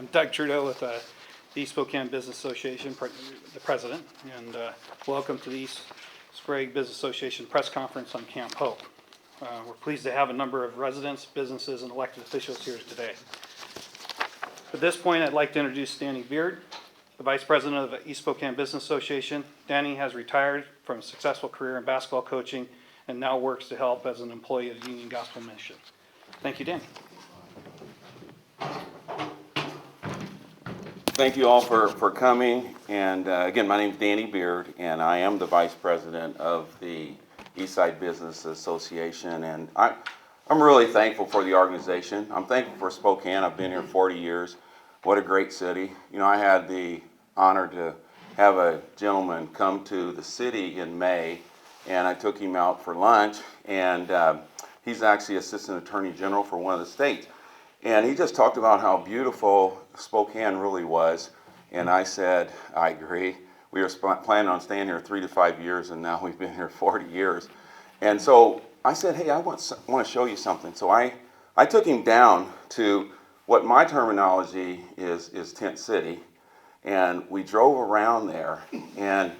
I'm Doug Trudeau with the East Spokane Business Association, the president, and welcome to the East Spokane Business Association press conference on Camp Hope. We're pleased to have a number of residents, businesses, and elected officials here today. At this point, I'd like to introduce Danny Beard, the vice president of the East Spokane Business Association. Danny has retired from a successful career in basketball coaching and now works to help as an employee of the Union Gospel Mission. Thank you, Danny. Thank you all for coming, and again, my name is Danny Beard, and I am the Vice President of the Eastside Business Association, and I'm really thankful for the organization. I'm thankful for Spokane. I've been here 40 years. What a great city. You know, I had the honor to have a gentleman come to the city in May, and I took him out for lunch, and he's actually Assistant Attorney General for one of the states. And he just talked about how beautiful Spokane really was. And I said, I agree. We were planning on staying here 3 to 5 years, and now we've been here 40 years. And so I said, hey, I want to show you something. So I took him down to what my terminology is Tent City. And we drove around there, and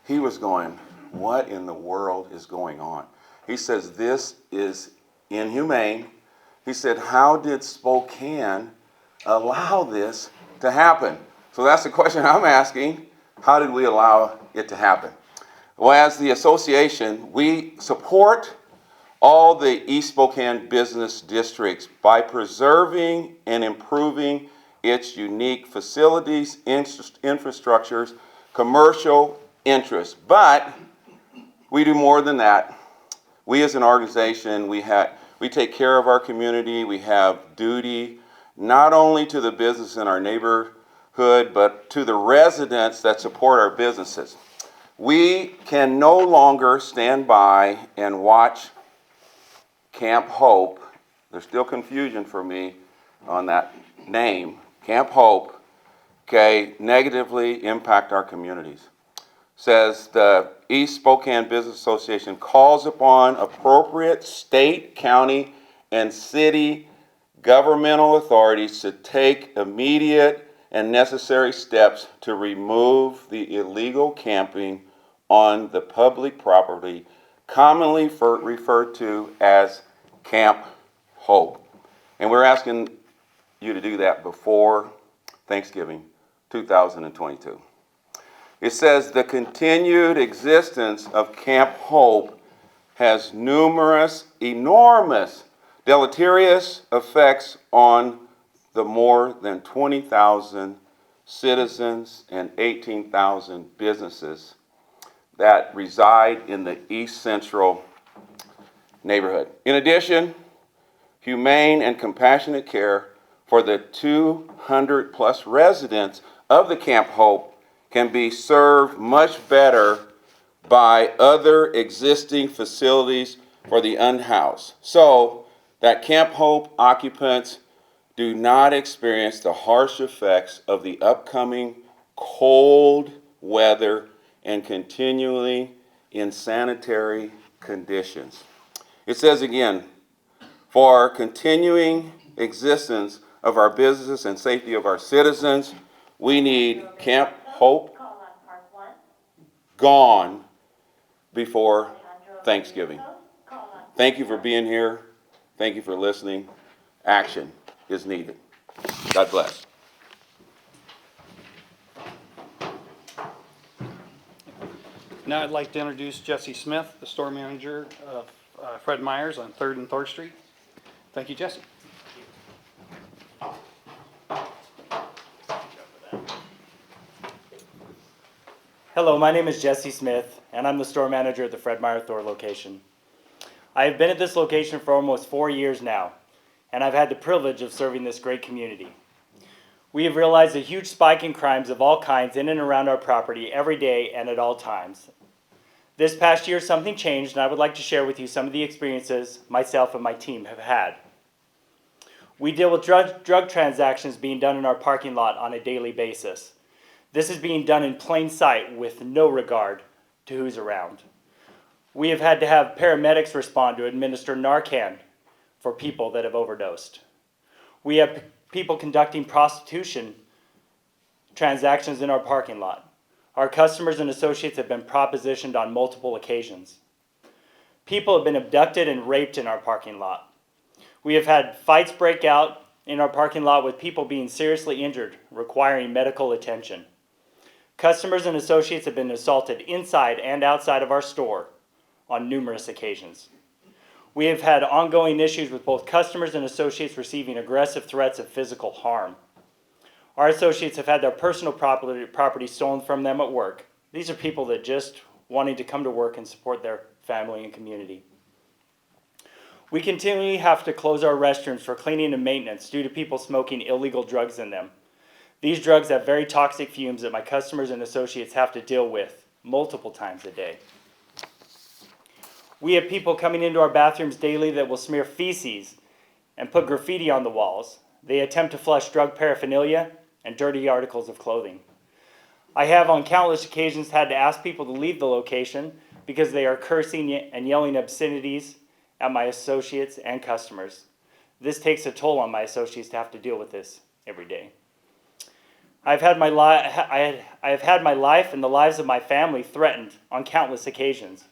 he was going, what in the world is going on? He says, this is inhumane. He said, how did Spokane allow this to happen? So that's the question I'm asking. How did we allow it to happen? Well, as the association, we support all the East Spokane business districts by preserving and improving its unique facilities, infrastructures, commercial interests. But we do more than that. We as an organization, we take care of our community. We have duty not only to the business in our neighborhood, but to the residents that support our businesses. We can no longer stand by and watch Camp Hope. There's still confusion for me on that name, Camp Hope, okay, negatively impact our communities. Says the East Spokane Business Association calls upon appropriate state, county, and city governmental authorities to take immediate and necessary steps to remove the illegal camping on the public property, commonly referred to as Camp Hope. And we're asking you to do that before Thanksgiving 2022. It says the continued existence of Camp Hope has numerous, enormous, deleterious effects on the more than 20,000 citizens and 18,000 businesses that reside in the East Central neighborhood. In addition, humane and compassionate care for the 200 plus residents of the Camp Hope can be served much better by other existing facilities for the unhoused, so that Camp Hope occupants do not experience the harsh effects of the upcoming cold weather and continually unsanitary conditions. It says again, for continuing existence of our business and safety of our citizens, we need Camp Hope gone before Thanksgiving. Thank you for being here. Thank you for listening. Action is needed. God bless. Now I'd like to introduce Jesse Smith, the store manager of Fred Meyer's on 3rd and 3rd Street. Thank you, Jesse. Hello, my name is Jesse Smith, and I'm the store manager at the Fred Meyer Thor location. I have been at this location for almost 4 years now, and I've had the privilege of serving this great community. We have realized a huge spike in crimes of all kinds in and around our property every day and at all times. This past year, something changed, and I would like to share with you some of the experiences myself and my team have had. We deal with drug transactions being done in our parking lot on a daily basis. This is being done in plain sight with no regard to who's around. We have had to have paramedics respond to administer Narcan for people that have overdosed. We have people conducting prostitution transactions in our parking lot. Our customers and associates have been propositioned on multiple occasions. People have been abducted and raped in our parking lot. We have had fights break out in our parking lot with people being seriously injured, requiring medical attention. Customers and associates have been assaulted inside and outside of our store on numerous occasions. We have had ongoing issues with both customers and associates receiving aggressive threats of physical harm. Our associates have had their personal property stolen from them at work. These are people that just wanting to come to work and support their family and community. We continually have to close our restrooms for cleaning and maintenance due to people smoking illegal drugs in them. These drugs have very toxic fumes that my customers and associates have to deal with multiple times a day. We have people coming into our bathrooms daily that will smear feces and put graffiti on the walls. They attempt to flush drug paraphernalia and dirty articles of clothing. I have on countless occasions had to ask people to leave the location because they are cursing and yelling obscenities at my associates and customers. This takes a toll on my associates to have to deal with this every day. I have had my life and the lives of my family threatened on countless occasions.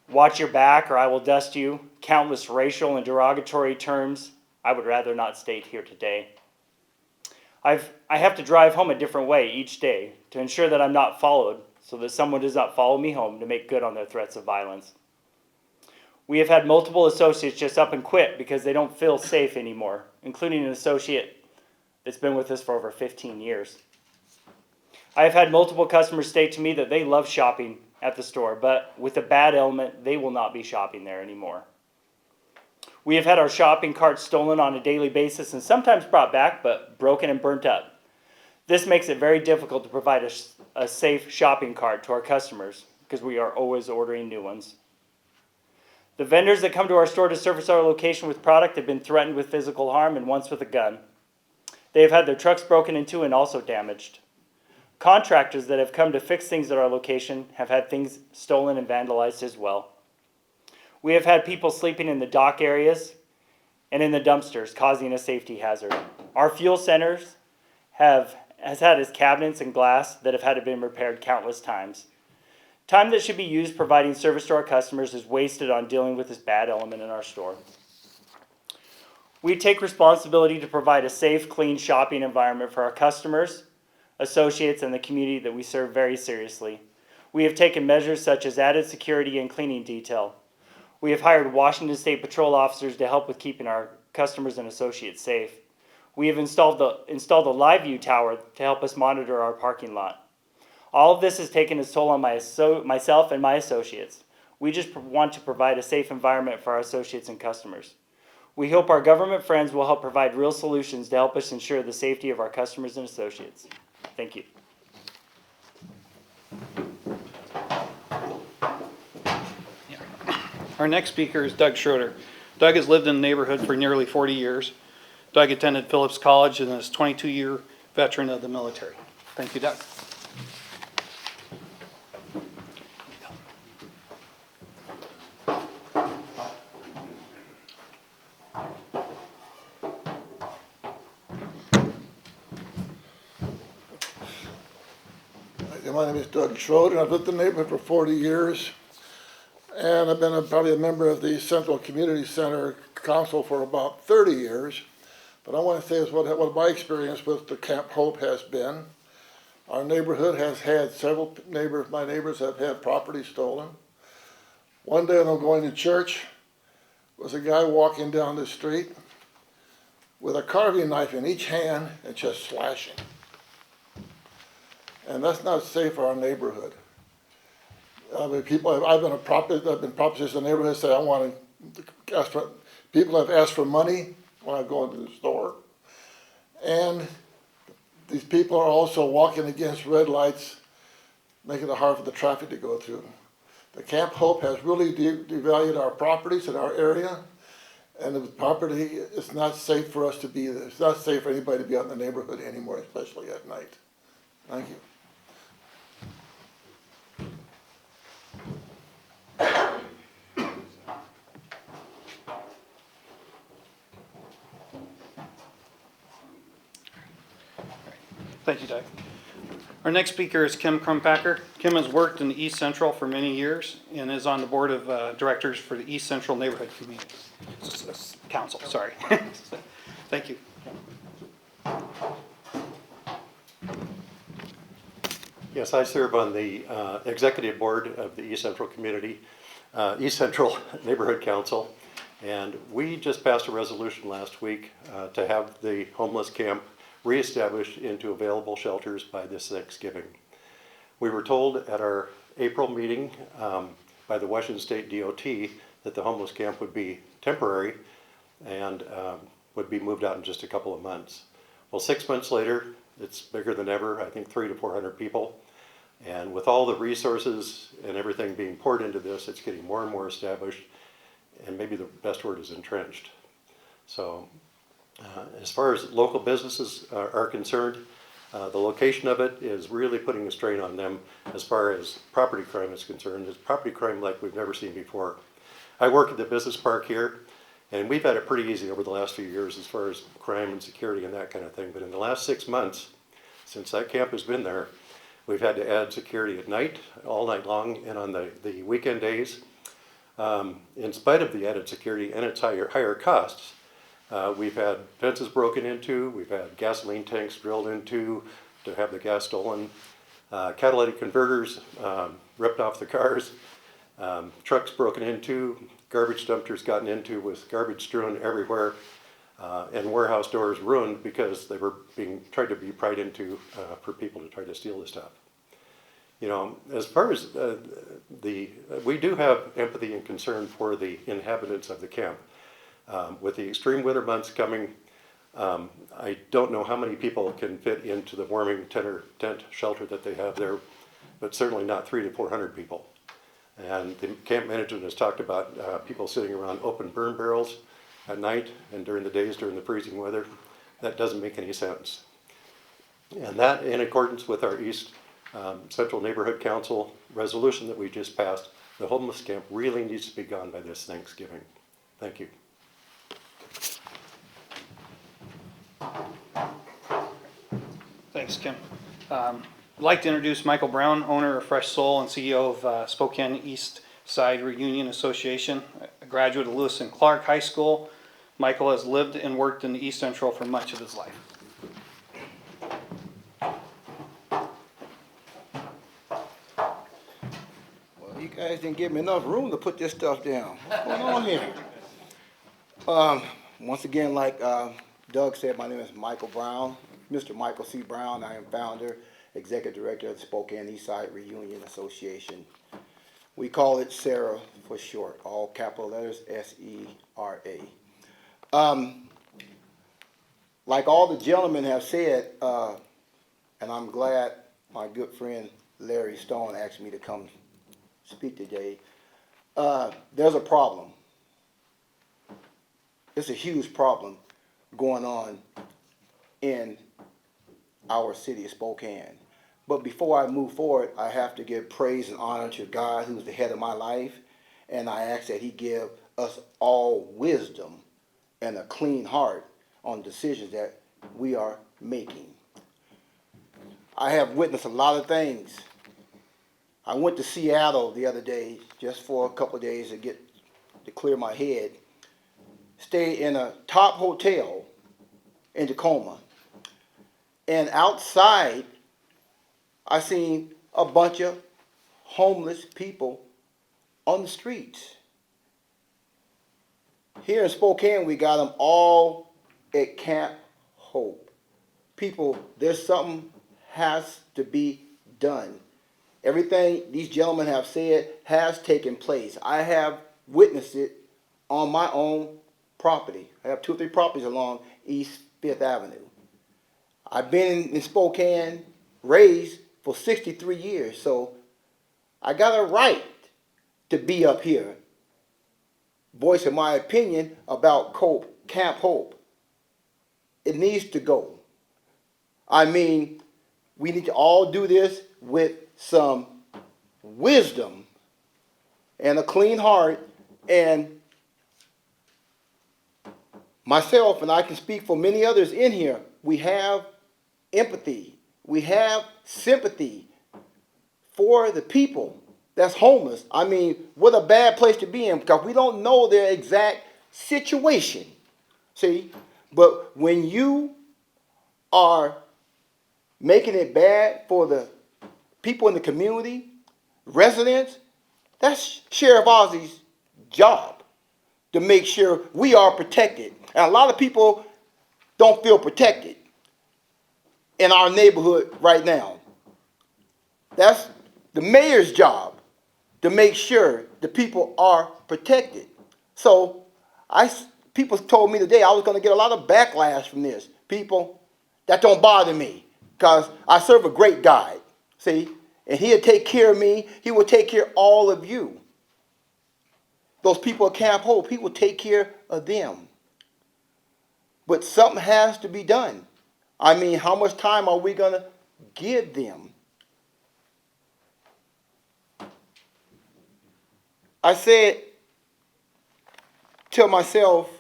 Watch your back or I will dust you. Countless racial and derogatory terms I would rather not state here today. I have to drive home a different way each day to ensure that I'm not followed so that someone does not follow me home to make good on their threats of violence. We have had multiple associates just up and quit because they don't feel safe anymore, including an associate that's been with us for over 15 years. I have had multiple customers state to me that they love shopping at the store, but with a bad element, they will not be shopping there anymore. We have had our shopping carts stolen on a daily basis and sometimes brought back, but broken and burnt up. This makes it very difficult to provide a safe shopping cart to our customers because we are always ordering new ones. The vendors that come to our store to service our location with product have been threatened with physical harm and once with a gun. They have had their trucks broken into and also damaged. Contractors that have come to fix things at our location have had things stolen and vandalized as well. We have had people sleeping in the dock areas and in the dumpsters, causing a safety hazard. Our fuel centers has had its cabinets and glass that have had to be repaired countless times. Time that should be used providing service to our customers is wasted on dealing with this bad element in our store. We take responsibility to provide a safe, clean shopping environment for our customers, associates, and the community that we serve very seriously. We have taken measures such as added security and cleaning detail. We have hired Washington State Patrol officers to help with keeping our customers and associates safe. We have installed a live view tower to help us monitor our parking lot. All of this has taken its toll on myself and my associates. We just want to provide a safe environment for our associates and customers. We hope our government friends will help provide real solutions to help us ensure the safety of our customers and associates. Thank you. Our next speaker is Doug Schroeder. Doug has lived in the neighborhood for nearly 40 years. Doug attended Phillips College and is a 22-year veteran of the military. Thank you, Doug. My name is Doug Schroeder. I've lived in the neighborhood for 40 years, and I've been probably a member of the Central Community Center Council for about 30 years. But I want to say is what my experience with the Camp Hope has been. Our neighborhood has had several my neighbors have had property stolen. One day when I'm going to church, was a guy walking down the street with a carving knife in each hand and just slashing. And that's not safe for our neighborhood. I've been propositioned in the neighborhood say I want to ask for, people have asked for money when I go into the store. And these people are also walking against red lights, making it hard for the traffic to go through. The Camp Hope has really devalued our properties in our area, and the property is not safe for us to be there. It's not safe for anybody to be out in the neighborhood anymore, especially at night. Thank you. Thank you, Doug. Our next speaker is Kim Crumpacker. Kim has worked in the East Central for many years and is on the board of directors for the East Central Neighborhood Community Council. Sorry. Thank you. Yes, I serve on the executive board of the East Central East Central Neighborhood Council, and we just passed a resolution last week to have the homeless camp reestablished into available shelters by this Thanksgiving. We were told at our April meeting by the Washington State DOT that the homeless camp would be temporary and would be moved out in just a couple of months. Well, 6 months later, it's bigger than ever, I think 300 to 400 people. And with all the resources and everything being poured into this, it's getting more and more established, and maybe the best word is entrenched. So as far as local businesses are concerned, the location of it is really putting a strain on them as far as property crime is concerned. It's property crime like we've never seen before. I work at the business park here, and we've had it pretty easy over the last few years as far as crime and security and that kind of thing. But in the last 6 months, since that camp has been there, we've had to add security at night, all night long, and on the weekend days. In spite of the added security and its higher costs, we've had fences broken into, we've had gasoline tanks drilled into to have the gas stolen, catalytic converters ripped off the cars, trucks broken into, garbage dumpsters gotten into with garbage strewn everywhere, and warehouse doors ruined because they were being tried to be pried into for people to try to steal the stuff. You know, as far as we do have empathy and concern for the inhabitants of the camp. With the extreme winter months coming, I don't know how many people can fit into the warming tent shelter that they have there, but certainly not 300 to 400 people. And the camp management has talked about people sitting around open burn barrels at night and during the days during the freezing weather. That doesn't make any sense. And that, in accordance with our East Central Neighborhood Council resolution that we just passed, the homeless camp really needs to be gone by this Thanksgiving. Thank you. Thanks, Kim. I'd like to introduce Michael Brown, owner of Fresh Soul and CEO of Spokane East Side Reunion Association, a graduate of Lewis and Clark High School. Michael has lived and worked in the East Central for much of his life. Well, you guys didn't give me enough room to put this stuff down. What's going on here? Once again, like Doug said, my name is Michael Brown, Mr. Michael C. Brown. I am founder, executive director of the Spokane East Side Reunion Association. We call it SERA for short, all capital letters, S-E-R-A. Like all the gentlemen have said, and I'm glad my good friend Larry Stone asked me to come speak today, there's a problem. It's a huge problem going on in our city of Spokane. But before I move forward, I have to give praise and honor to God, who's the head of my life, and I ask that he give us all wisdom and a clean heart on decisions that we are making. I have witnessed a lot of things. I went to Seattle the other day just for a couple of days to clear my head. Stayed in a top hotel in Tacoma. And outside, I seen a bunch of homeless people on the streets. Here in Spokane, we got them all at Camp Hope. People, there's something has to be done. Everything these gentlemen have said has taken place. I have witnessed it on my own property. I have 2 or 3 properties along East 5th Avenue. I've been in Spokane, raised for 63 years, so I got a right to be up here voicing my opinion about Camp Hope. It needs to go. I mean, we need to all do this with some wisdom and a clean heart, and myself, and I can speak for many others in here, we have empathy we have sympathy for the people that's homeless. I mean, what a bad place to be in because we don't know their exact situation. See? But when you are making it bad for the people in the community, residents, that's Sheriff Ozzy's job to make sure we are protected. And a lot of people don't feel protected in our neighborhood right now. That's the mayor's job to make sure the people are protected. So people told me today I was going to get a lot of backlash from this. People, that don't bother me because I serve a great God, see? And he'll take care of me. He will take care of all of you. Those people at Camp Hope, he will take care of them. But something has to be done. I mean, how much time are we going to give them? I said to myself,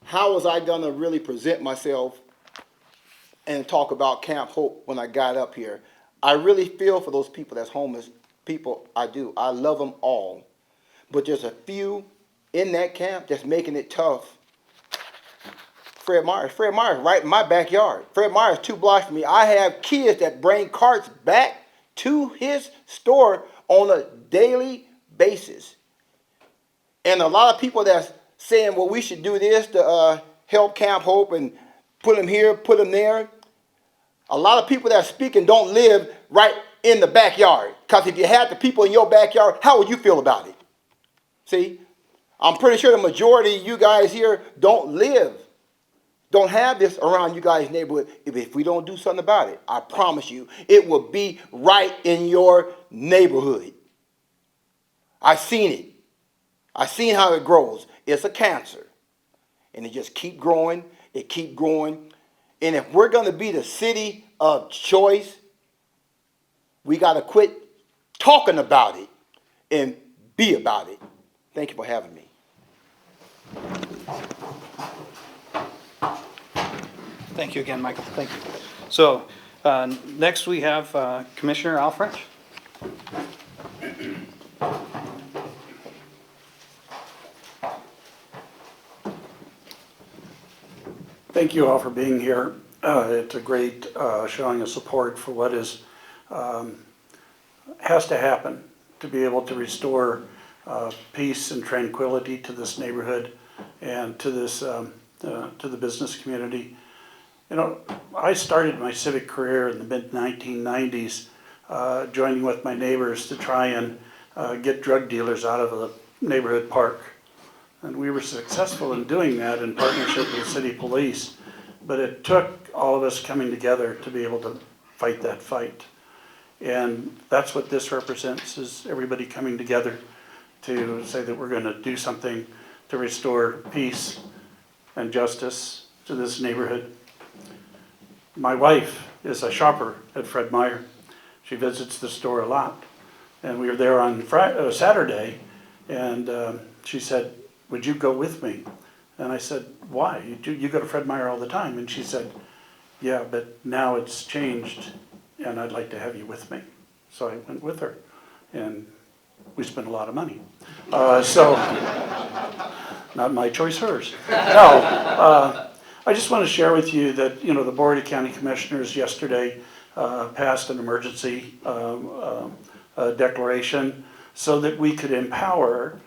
how was I going to really present myself and talk about Camp Hope when I got up here? I really feel for those people that's homeless. People, I do. I love them all. But there's a few in that camp that's making it tough. Fred Myers right in my backyard. Fred Myers 2 blocks from me. I have kids that bring carts back to his store on a daily basis. And a lot of people that's saying, well, we should do this to help Camp Hope and put them here, put them there. A lot of people that are speaking don't live right in the backyard. Because if you had the people in your backyard, how would you feel about it? See, I'm pretty sure the majority of you guys here don't have this around you guys' neighborhood. If we don't do something about it, I promise you, it will be right in your neighborhood. I've seen it. I've seen how it grows. It's a cancer. And it just keep growing. It keep growing. And if we're going to be the city of choice, we got to quit talking about it and be about it. Thank you for having me. Thank you again, Michael. Thank you. So next we have Commissioner Al French. Thank you all for being here. It's a great showing of support for what is has to happen to be able to restore peace and tranquility to this neighborhood and to this to the business community. You know, I started my civic career in the mid-1990s, joining with my neighbors to try and get drug dealers out of the neighborhood park. And we were successful in doing that in partnership with city police. But it took all of us coming together to be able to fight that fight. And that's what this represents, is everybody coming together to say that we're going to do something to restore peace and justice to this neighborhood. My wife is a shopper at Fred Meyer. She visits the store a lot. And we were there on Saturday, and she said, "Would you go with me?" And I said, "Why? You go to Fred Meyer all the time." And she said, "Yeah, but now it's changed, and I'd like to have you with me." So I went with her, and we spent a lot of money. So, not my choice, hers. No, I just want to share with you that, you know, the Board of County Commissioners yesterday passed an emergency declaration so that we could empower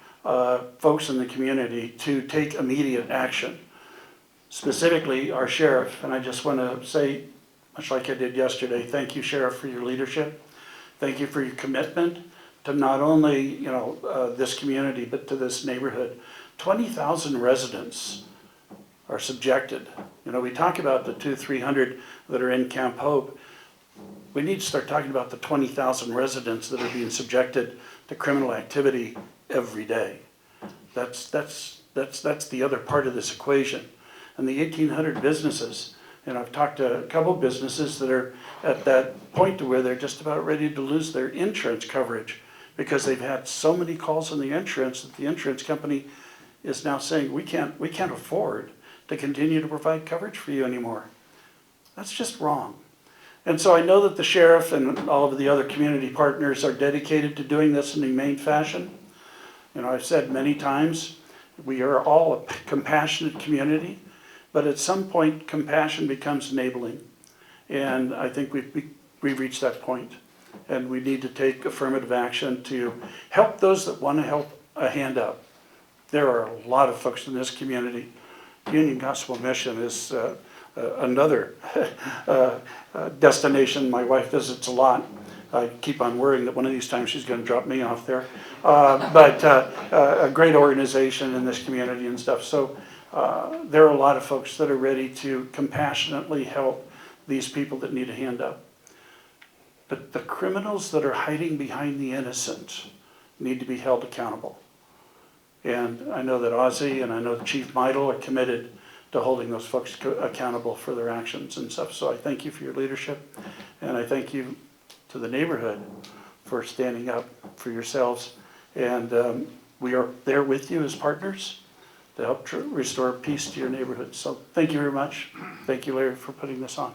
folks in the community to take immediate action. Specifically, our sheriff, and I just want to say, much like I did yesterday, thank you, Sheriff, for your leadership. Thank you for your commitment to not only, you know, this community, but to this neighborhood. 20,000 residents are subjected. You know, we talk about the 200-300 that are in Camp Hope. We need to start talking about the 20,000 residents that are being subjected to criminal activity every day. That's the other part of this equation. And the 1,800 businesses, and I've talked to a couple of businesses that are at that point to where they're just about ready to lose their insurance coverage because they've had so many calls on the insurance that the insurance company is now saying, we can't afford to continue to provide coverage for you anymore. That's just wrong. And so I know that the sheriff and all of the other community partners are dedicated to doing this in a humane fashion. You know, I've said many times, we are all a compassionate community, but at some point, compassion becomes enabling. And I think we've reached that point. And we need to take affirmative action to help those that want to help a hand up. There are a lot of folks in this community. Union Gospel Mission is another destination my wife visits a lot. I keep on worrying that one of these times she's going to drop me off there. But a great organization in this community and stuff. So there are a lot of folks that are ready to compassionately help these people that need a hand up. But the criminals that are hiding behind the innocent need to be held accountable. And I know that Ozzy and I know Chief Meidel are committed to holding those folks accountable for their actions and stuff. So I thank you for your leadership, and I thank you to the neighborhood for standing up for yourselves. And we are there with you as partners to help restore peace to your neighborhood. So thank you very much. Thank you, Larry, for putting this on.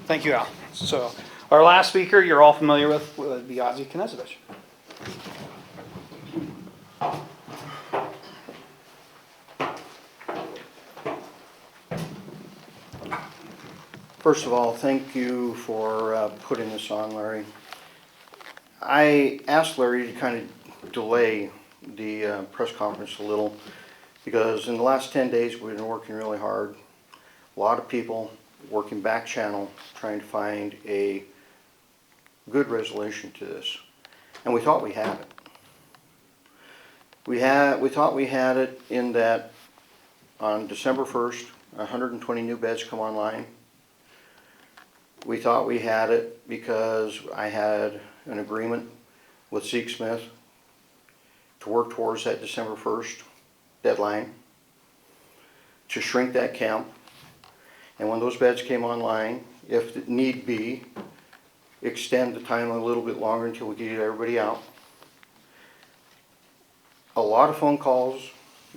Thank you, Al. So our last speaker you're all familiar with will be Ozzy Knezovich. First of all, thank you for putting this on, Larry. I asked Larry to kind of delay the press conference a little because in the last 10 days we've been working really hard. A lot of people working back channel trying to find a good resolution to this. And we thought we had it. We thought we had it in that on December 1st, 120 new beds come online. We thought we had it because I had an agreement with Zeke Smith to work towards that December 1st deadline to shrink that camp. And when those beds came online, if need be, extend the time a little bit longer until we get everybody out. A lot of phone calls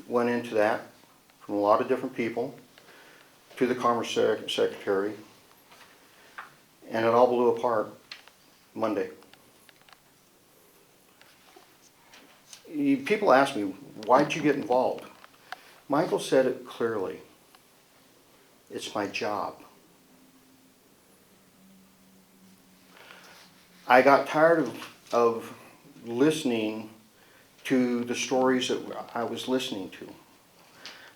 went into that from a lot of different people to the Commerce Secretary. And it all blew apart Monday. People ask me, why'd you get involved? Michael said it clearly. It's my job. I got tired of listening to the stories that I was listening to.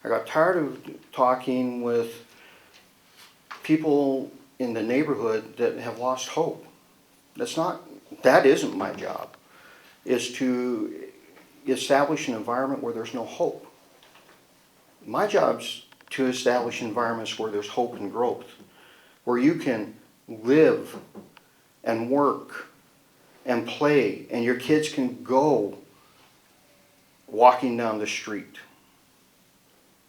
I got tired of talking with people in the neighborhood that have lost hope. That isn't my job, is to establish an environment where there's no hope. My job's to establish environments where there's hope and growth, where you can live and work and play, and your kids can go walking down the street.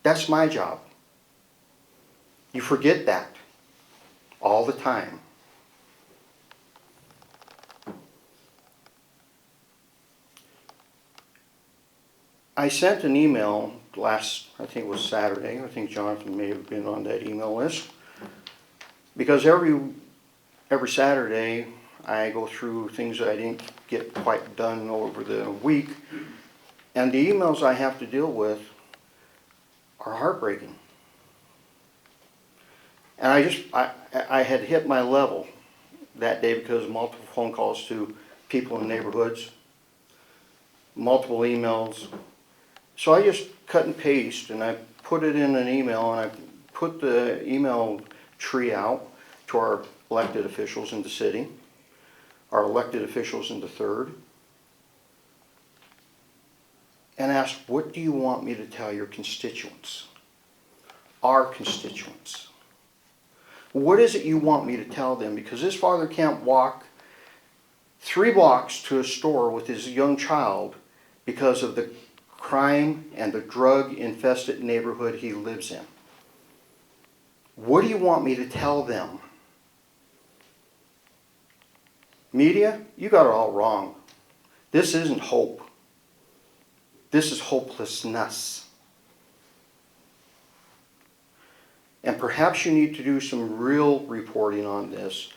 That's my job. You forget that all the time. I sent an email last, I think it was Saturday. I think Jonathan may have been on that email list. Because every Saturday I go through things that I didn't get quite done over the week. And the emails I have to deal with are heartbreaking. And I had hit my level that day because of multiple phone calls to people in neighborhoods, multiple emails. So I just cut and paste and I put it in an email and I put the email tree out to our elected officials in the city, our elected officials in the 3rd, and asked, what do you want me to tell your constituents? Our constituents. What is it you want me to tell them? Because this father can't walk 3 blocks to a store with his young child because of the crime and the drug-infested neighborhood he lives in. What do you want me to tell them? Media, you got it all wrong. This isn't hope. This is hopelessness. And perhaps you need to do some real reporting on this,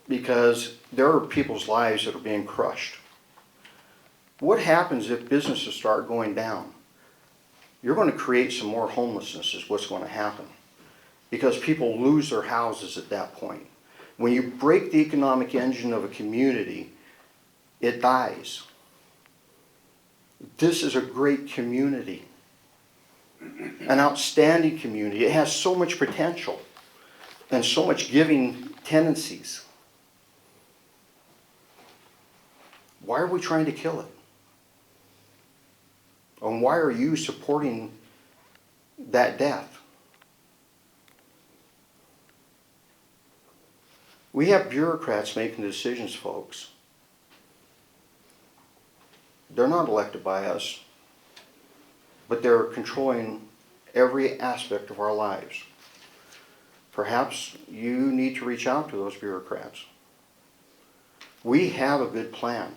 because there are people's lives that are being crushed. What happens if businesses start going down? You're going to create some more homelessness is what's going to happen, because people lose their houses at that point. When you break the economic engine of a community, it dies. This is a great community, an outstanding community. It has so much potential and so much giving tendencies. Why are we trying to kill it? And why are you supporting that death? We have bureaucrats making the decisions, folks. They're not elected by us, but they're controlling every aspect of our lives. Perhaps you need to reach out to those bureaucrats. We have a good plan.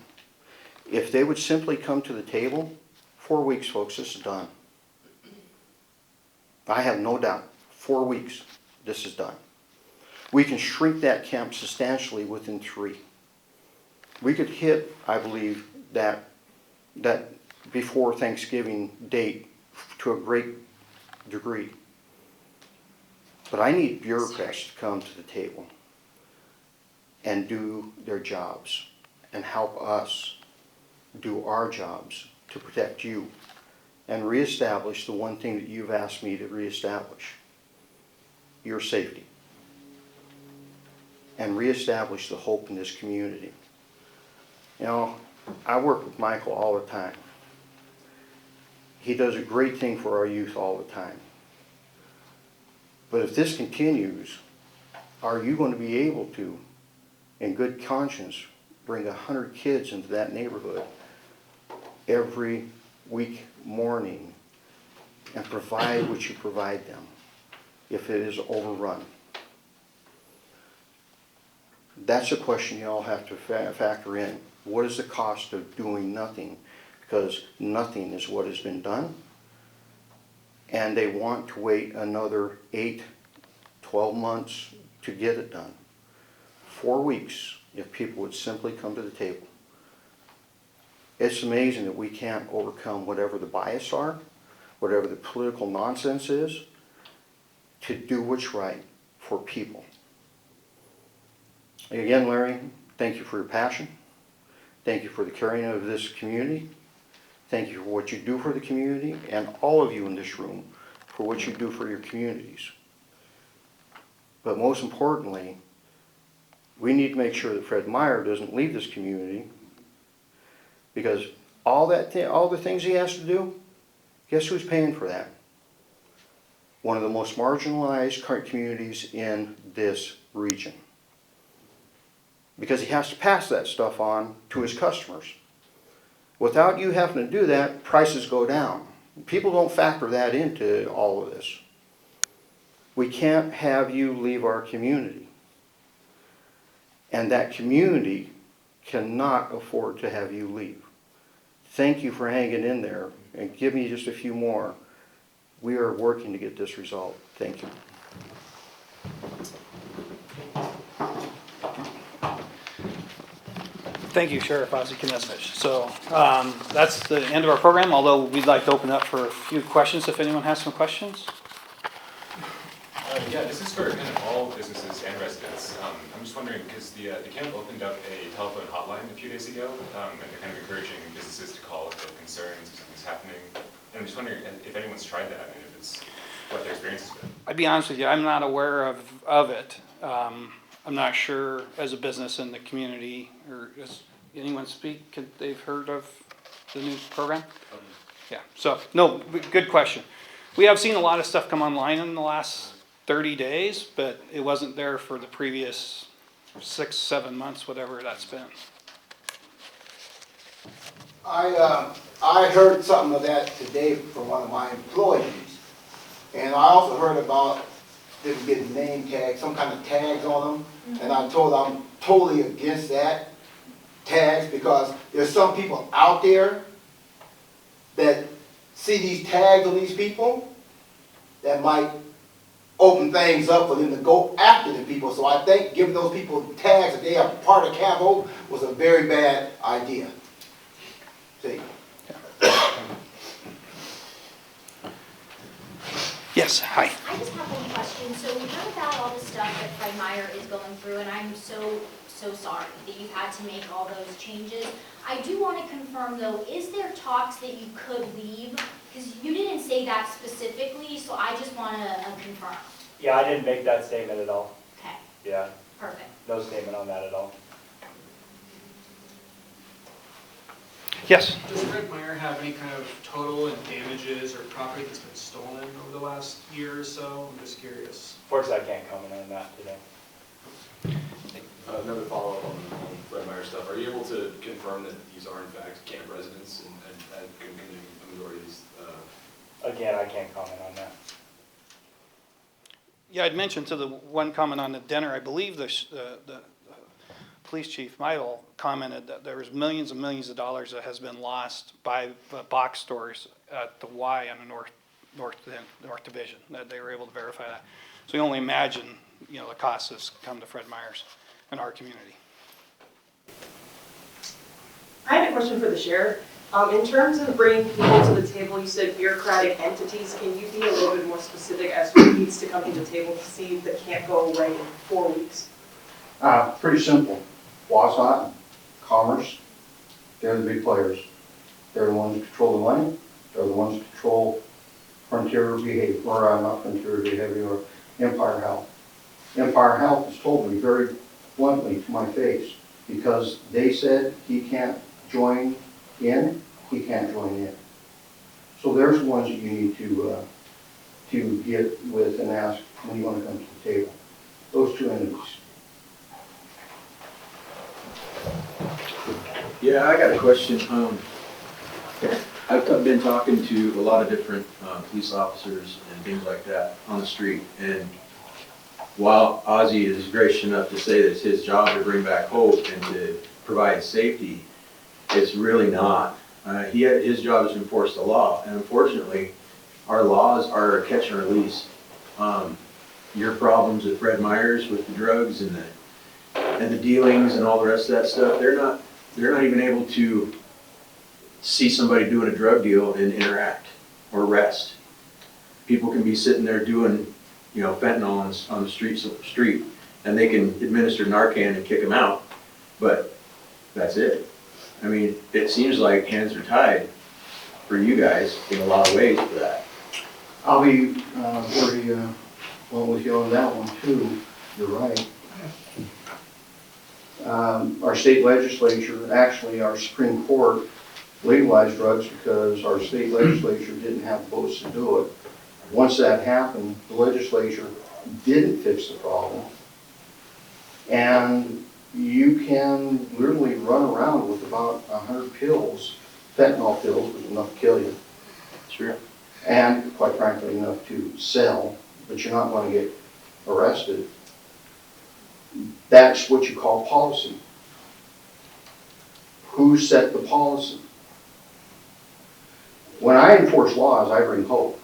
If they would simply come to the table, 4 weeks, folks, this is done. I have no doubt, 4 weeks, this is done. We can shrink that camp substantially within 3. We could hit, I believe, that before Thanksgiving date to a great degree. But I need bureaucrats to come to the table and do their jobs and help us do our jobs to protect you and reestablish the one thing that you've asked me to reestablish, your safety, and reestablish the hope in this community. You know, I work with Michael all the time. He does a great thing for our youth all the time. But if this continues, are you going to be able to, in good conscience, bring 100 kids into that neighborhood every week morning and provide what you provide them if it is overrun? That's a question you all have to factor in. What is the cost of doing nothing? Because nothing is what has been done. And they want to wait another 8, 12 months to get it done. 4 weeks, if people would simply come to the table. It's amazing that we can't overcome whatever the bias are, whatever the political nonsense is, to do what's right for people. Again, Larry, thank you for your passion. Thank you for the caring of this community. Thank you for what you do for the community, and all of you in this room for what you do for your communities. But most importantly, we need to make sure that Fred Meyer doesn't leave this community, because all the things he has to do, guess who's paying for that? One of the most marginalized communities in this region. Because he has to pass that stuff on to his customers. Without you having to do that, prices go down. People don't factor that into all of this. We can't have you leave our community. And that community cannot afford to have you leave. Thank you for hanging in there, and give me just a few more. We are working to get this resolved. Thank you. Thank you, Sheriff Ozzie Knesmich. So that's the end of our program, although we'd like to open up for a few questions if anyone has some questions. Yeah, this is for kind of all businesses and residents. I'm just wondering, because the camp opened up a telephone hotline a few days ago, and they're kind of encouraging businesses to call if they have concerns, if something's happening. And I'm just wondering if anyone's tried that, and if it's what their experience has been. I'd be honest with you, I'm not aware of it. I'm not sure as a business in the community, or does anyone speak, they've heard of the new program? Yeah, so, no, good question. We have seen a lot of stuff come online in the last 30 days, but it wasn't there for the previous 6, 7 months, whatever that's been. I heard something of that today from one of my employees. And I also heard about them getting name tags, some kind of tags on them. And I told them I'm totally against that, tags, because there's some people out there that see these tags on these people that might open things up for them to go after the people. So I think giving those people tags that they are part of Camp Hope was a very bad idea. See? Yes, hi. I just have one question. So we heard about all the stuff that Fred Meyer is going through, and I'm so sorry that you've had to make all those changes. I do want to confirm though, is there talks that you could leave? Because you didn't say that specifically, so I just want to confirm. Yeah, I didn't make that statement at all. Okay, Yeah, perfect. no statement on that at all. Yes. Does Fred Meyer have any kind of total in damages or property that's been stolen over the last year or so? I'm just curious. Fortunately, I can't comment on that today. Another follow-up on Fred Meyer stuff. Are you able to confirm that these are in fact camp residents and a majority of these? Again, I can't comment on that. Yeah, I'd mentioned to the one comment on the dinner, I believe the police chief, Midel, commented that there was millions and millions of dollars that has been lost by box stores at the Y on the North Division, that they were able to verify that. So you only imagine, you know, the costs that's come to Fred Meyer's in our community. I had a question for the sheriff. In terms of bringing people to the table, you said bureaucratic entities. Can you be a little bit more specific as to who needs to come to the table to see that can't go away in 4 weeks? Pretty simple. Wasat, Commerce, they're the big players. They're the ones that control the money. They're the ones that control Frontier Behavior, or not Frontier Behavior, or Empire Health. Empire Health has told me very bluntly to my face, because they said he can't join in, he can't join in. So there's ones that you need to get with and ask when you want to come to the table. Those two entities. Yeah, I got a question. I've been talking to a lot of different police officers and things like that on the street, and while Ozzy is gracious enough to say that it's his job to bring back hope and to provide safety, it's really not. His job is to enforce the law, and unfortunately, our laws are a catch and release. Your problems with Fred Meyer's, with the drugs and the dealings and all the rest of that stuff, they're not even able to see somebody doing a drug deal and interact or arrest. People can be sitting there doing, you know, fentanyl on the street, and they can administer Narcan and kick them out, but that's it. I mean, it seems like hands are tied for you guys in a lot of ways for that. I'll be very well with you on that one too. You're right. Our state legislature, actually our Supreme Court, legalized drugs because our state legislature didn't have votes to do it. Once that happened, the legislature didn't fix the problem. And you can literally run around with about 100 pills, fentanyl pills, which is enough to kill you. Sure. And quite frankly, enough to sell, but you're not going to get arrested. That's what you call policy. Who set the policy? When I enforce laws, I bring hope.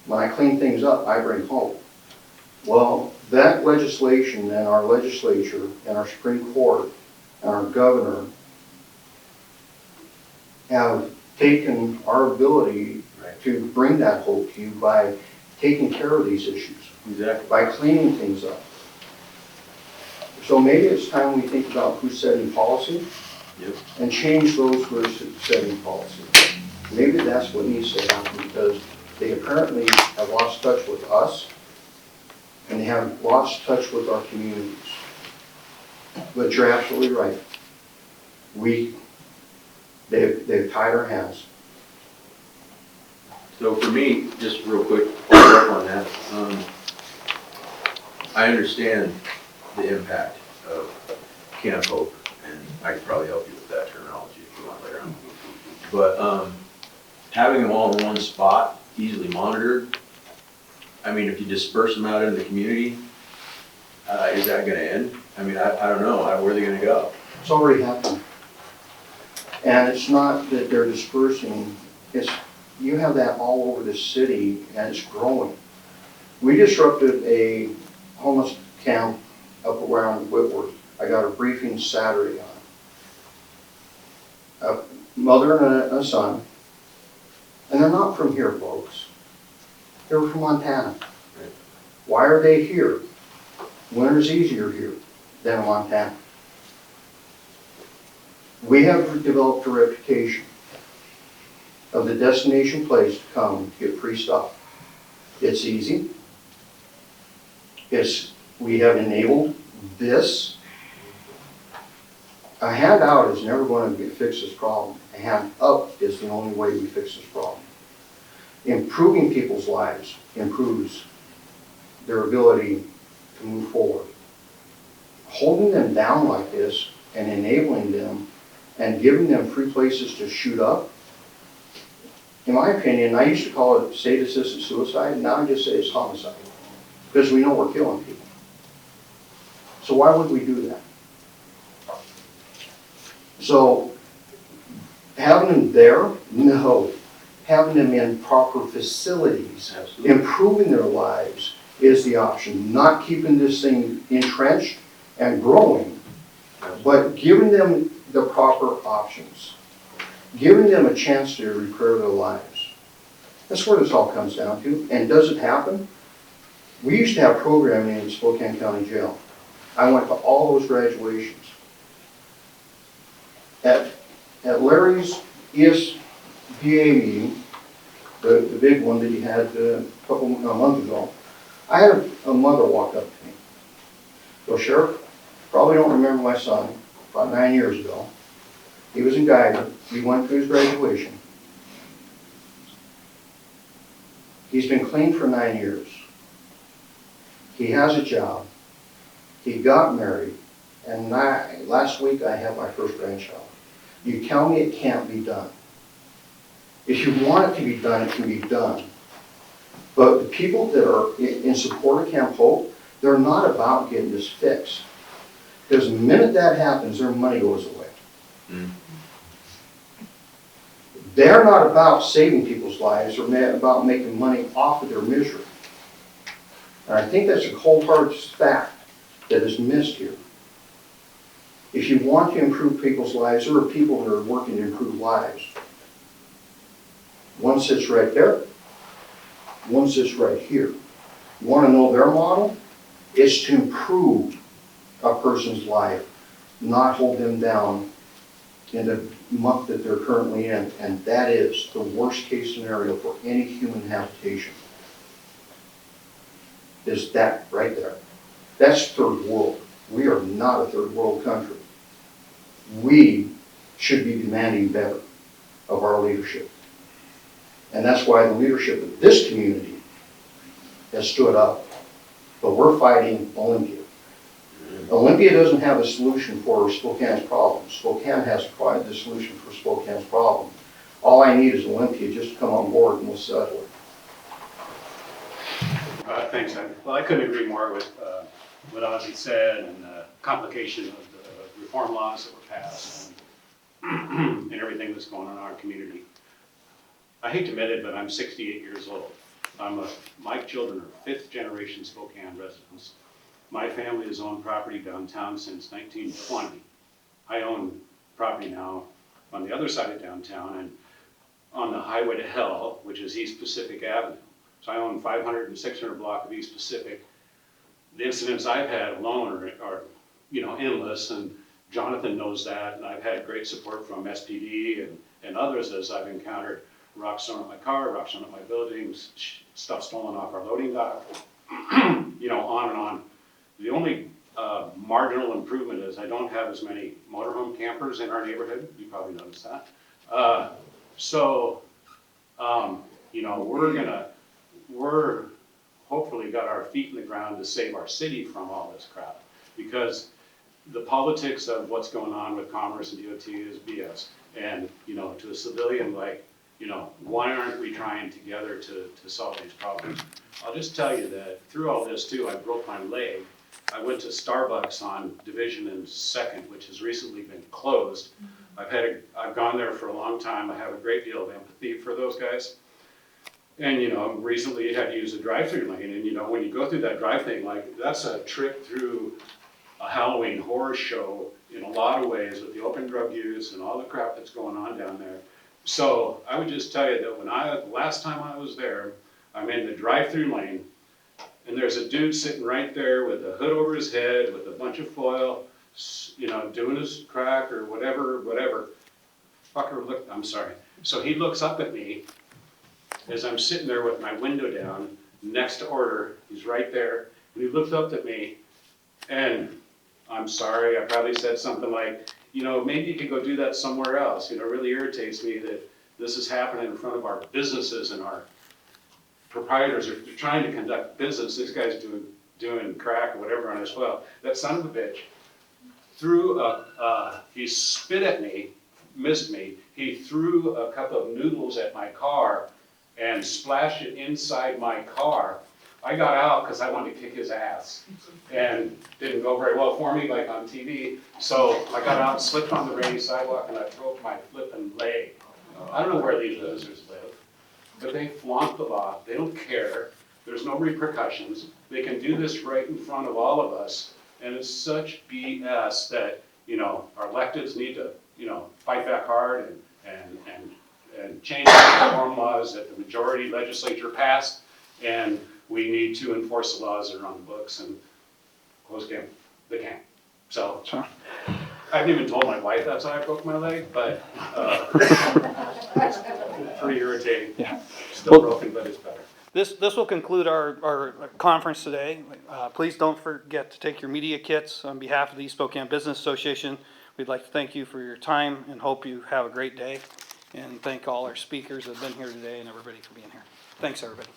When I clean things up, I bring hope. Well, that legislation and our legislature and our Supreme Court and our governor have taken our ability to bring that hope to you by taking care of these issues. Exactly. By cleaning things up. So maybe it's time we think about who's setting policy. Yep. And change those who are setting policy. Maybe that's what needs to happen, because they apparently have lost touch with us and they have lost touch with our communities. But you're absolutely right. They've tied our hands. So for me, just real quick, follow up on that. I understand the impact of Camp Hope, and I could probably help you with that terminology if you want later on. But having them all in one spot, easily monitored, I mean, if you disperse them out in the community, is that going to end? I mean, I don't know. Where are they going to go? It's already happened. And it's not that they're dispersing, it's, you have that all over the city and it's growing. We disrupted a homeless camp up around Whitworth. I got a briefing Saturday on it. A mother and a son, and they're not from here, folks. They were from Montana. Why are they here? Winter's easier here than in Montana. We have developed a reputation of the destination place to come get free stuff. It's easy. We have enabled this. A handout is never going to fix this problem. A hand up is the only way we fix this problem. Improving people's lives improves their ability to move forward. Holding them down like this and enabling them and giving them free places to shoot up, in my opinion, I used to call it state-assisted suicide, now I just say it's homicide, because we know we're killing people. So why would we do that? So, having them there? No. Having them in proper facilities, improving their lives is the option. Not keeping this thing entrenched and growing, but giving them the proper options. Giving them a chance to repair their lives. That's where this all comes down to. And does it happen? We used to have programming in Spokane County Jail. I went to all those graduations. At Larry's ESBA meeting, the big one that he had a month ago, I had a mother walk up to me. Go, Sheriff, probably don't remember my son, about 9 years ago. He was in Geiger. He went through his graduation. He's been clean for 9 years. He has a job. He got married. And last week I had my first grandchild. You tell me it can't be done. If you want it to be done, it can be done. But the people that are in support of Camp Hope, they're not about getting this fixed. Because the minute that happens, their money goes away. They're not about saving people's lives or about making money off of their misery. And I think that's a cold hard fact that is missed here. If you want to improve people's lives, there are people that are working to improve lives. One sits right there. One sits right here. You want to know their model? It's to improve a person's life, not hold them down in the muck that they're currently in, and that is the worst case scenario for any human habitation. Is that right there. That's third world. We are not a third world country. We should be demanding better of our leadership. And that's why the leadership of this community has stood up. But we're fighting Olympia. Olympia doesn't have a solution for Spokane's problem. Spokane has to provide the solution for Spokane's problem. All I need is Olympia just to come on board and we'll settle it. Thanks. Well, I couldn't agree more with what Ozzy said and the complication of the reform laws that were passed and everything that's going on in our community. I hate to admit it, but I'm 68 years old. My children are 5th generation Spokane residents. My family has owned property downtown since 1920. I own property now on the other side of downtown and on the highway to hell, which is East Pacific Avenue. So I own 500 and 600 block of East Pacific. The incidents I've had alone are endless, and Jonathan knows that, and I've had great support from SPD and others as I've encountered rocks thrown at my car, rocks thrown at my buildings, stuff stolen off our loading dock, on and on. The only marginal improvement is I don't have as many motorhome campers in our neighborhood. You probably noticed that. We're hopefully got our feet in the ground to save our city from all this crap, because the politics of what's going on with Commerce and DOT is BS. And, to a civilian, why aren't we trying together to solve these problems? I'll just tell you that through all this too, I broke my leg. I went to Starbucks on Division and 2nd, which has recently been closed. I've gone there for a long time. I have a great deal of empathy for those guys. And, you know, recently you had to use a drive-through lane, and, you know, when you go through that drive thing, like, that's a trip through a Halloween horror show in a lot of ways with the open drug use and all the crap that's going on down there. So I would just tell you that last time I was there, I'm in the drive-through lane, and there's a dude sitting right there with a hood over his head with a bunch of foil, you know, doing his crack or whatever. Fucker look, I'm sorry. So he looks up at me as I'm sitting there with my window down next to order. He's right there, and he looks up at me, and I'm sorry, I probably said something like, you know, maybe you could go do that somewhere else. You know, it really irritates me that this is happening in front of our businesses, and our proprietors are trying to conduct business. This guy's doing crack or whatever on his foil. That son of a bitch he spit at me, missed me. He threw a cup of noodles at my car and splashed it inside my car. I got out because I wanted to kick his ass, and didn't go very well for me, like on TV. So I got out, slipped on the rainy sidewalk, and I broke my flipping leg. I don't know where these losers live, but they flaunt the law. They don't care. There's no repercussions. They can do this right in front of all of us, and it's such BS that, you know, our electeds need to, you know, fight back hard and change the reform laws that the majority legislature passed, and we need to enforce the laws that are on the books and close the camp. So, I haven't even told my wife that's how I broke my leg, but it's pretty irritating. Yeah. Still broken, but it's better. This will conclude our conference today. Please don't forget to take your media kits. On behalf of the East Spokane Business Association, we'd like to thank you for your time and hope you have a great day. And thank all our speakers that have been here today and everybody for being here. Thanks, everybody.